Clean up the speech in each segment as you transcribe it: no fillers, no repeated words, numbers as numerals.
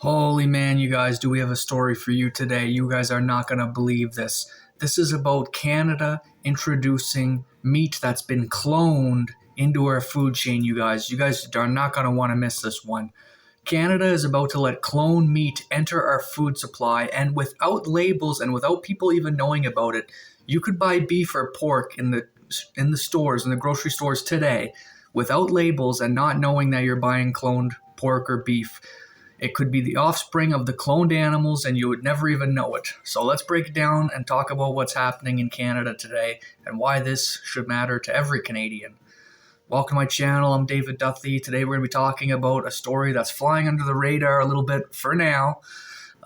Holy man, you guys, do we have a story for you today? You guys are not going to believe this. This is about Canada introducing meat that's been cloned into our food chain, you guys. You guys are not going to want to miss this one. Canada is about to let cloned meat enter our food supply, and without labels and without people even knowing about it, you could buy beef or pork in the stores, in the grocery stores today, without labels and not knowing that you're buying cloned pork or beef. It could be the offspring of the cloned animals, and you would never even know it. So let's break it down and talk about what's happening in Canada today and why this should matter to every Canadian. Welcome to my channel. I'm David Duthie. Today we're going to be talking about a story that's flying under the radar a little bit for now.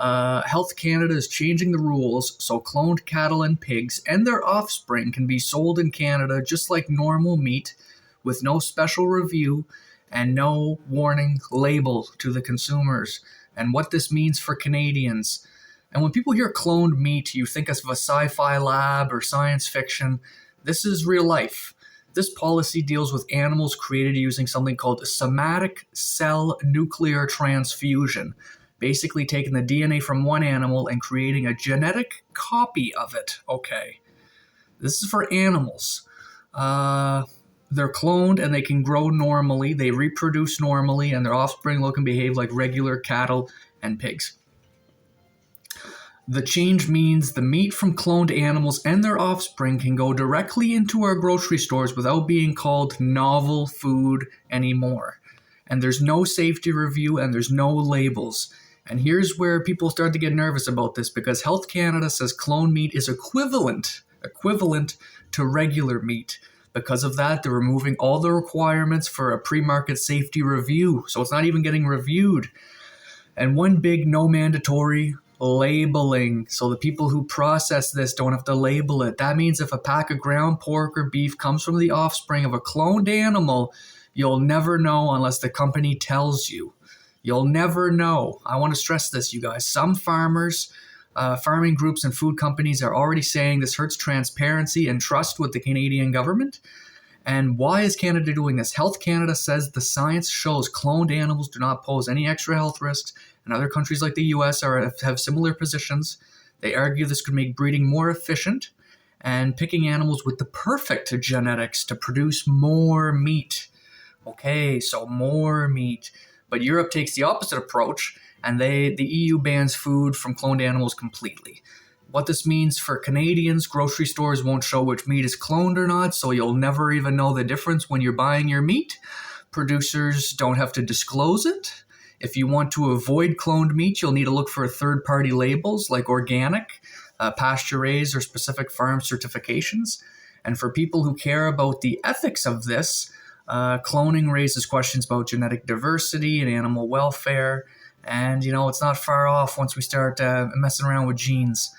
Health Canada is changing the rules so cloned cattle and pigs and their offspring can be sold in Canada just like normal meat with no special review and no warning label to the consumers, and what this means for Canadians. And when people hear cloned meat, you think of a sci-fi lab or science fiction. This is real life. This policy deals with animals created using something called somatic cell nuclear transfusion, basically taking the DNA from one animal and creating a genetic copy of it. Okay, this is for animals. They're cloned and they can grow normally, they reproduce normally, and their offspring look and behave like regular cattle and pigs. The change means the meat from cloned animals and their offspring can go directly into our grocery stores without being called novel food anymore. And there's no safety review and there's no labels. And here's where people start to get nervous about this, because Health Canada says cloned meat is equivalent to regular meat. Because of that, they're removing all the requirements for a pre-market safety review. So it's not even getting reviewed. And one big no mandatory labeling. So the people who process this don't have to label it. That means if a pack of ground pork or beef comes from the offspring of a cloned animal, you'll never know unless the company tells you. You'll never know. I want to stress this, you guys. Some farmers, farming groups and food companies are already saying this hurts transparency and trust with the Canadian government. And why is Canada doing this? Health Canada says the science shows cloned animals do not pose any extra health risks, and other countries like the US have similar positions. They argue this could make breeding more efficient and picking animals with the perfect genetics to produce more meat. Okay, so more meat. But Europe takes the opposite approach, and the EU bans food from cloned animals completely. What this means for Canadians, grocery stores won't show which meat is cloned or not, so you'll never even know the difference when you're buying your meat. Producers don't have to disclose it. If you want to avoid cloned meat, you'll need to look for third-party labels like organic, pasture-raised, or specific farm certifications. And for people who care about the ethics of this, cloning raises questions about genetic diversity and animal welfare. And, it's not far off once we start messing around with genes.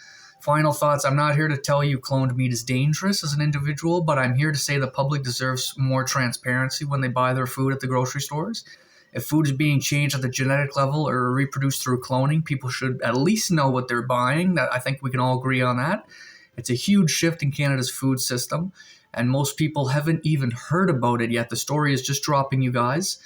Final thoughts. I'm not here to tell you cloned meat is dangerous as an individual, but I'm here to say the public deserves more transparency when they buy their food at the grocery stores. If food is being changed at the genetic level or reproduced through cloning, people should at least know what they're buying. I think we can all agree on that. It's a huge shift in Canada's food system, and most people haven't even heard about it yet. The story is just dropping, you guys.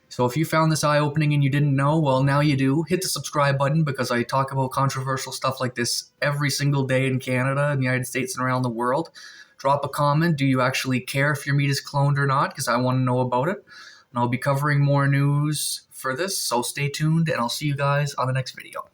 So if you found this eye-opening and you didn't know, well, now you do. Hit the subscribe button, because I talk about controversial stuff like this every single day in Canada, in the United States, and around the world. Drop a comment. Do you actually care if your meat is cloned or not? Because I want to know about it. And I'll be covering more news for this, so stay tuned, and I'll see you guys on the next video.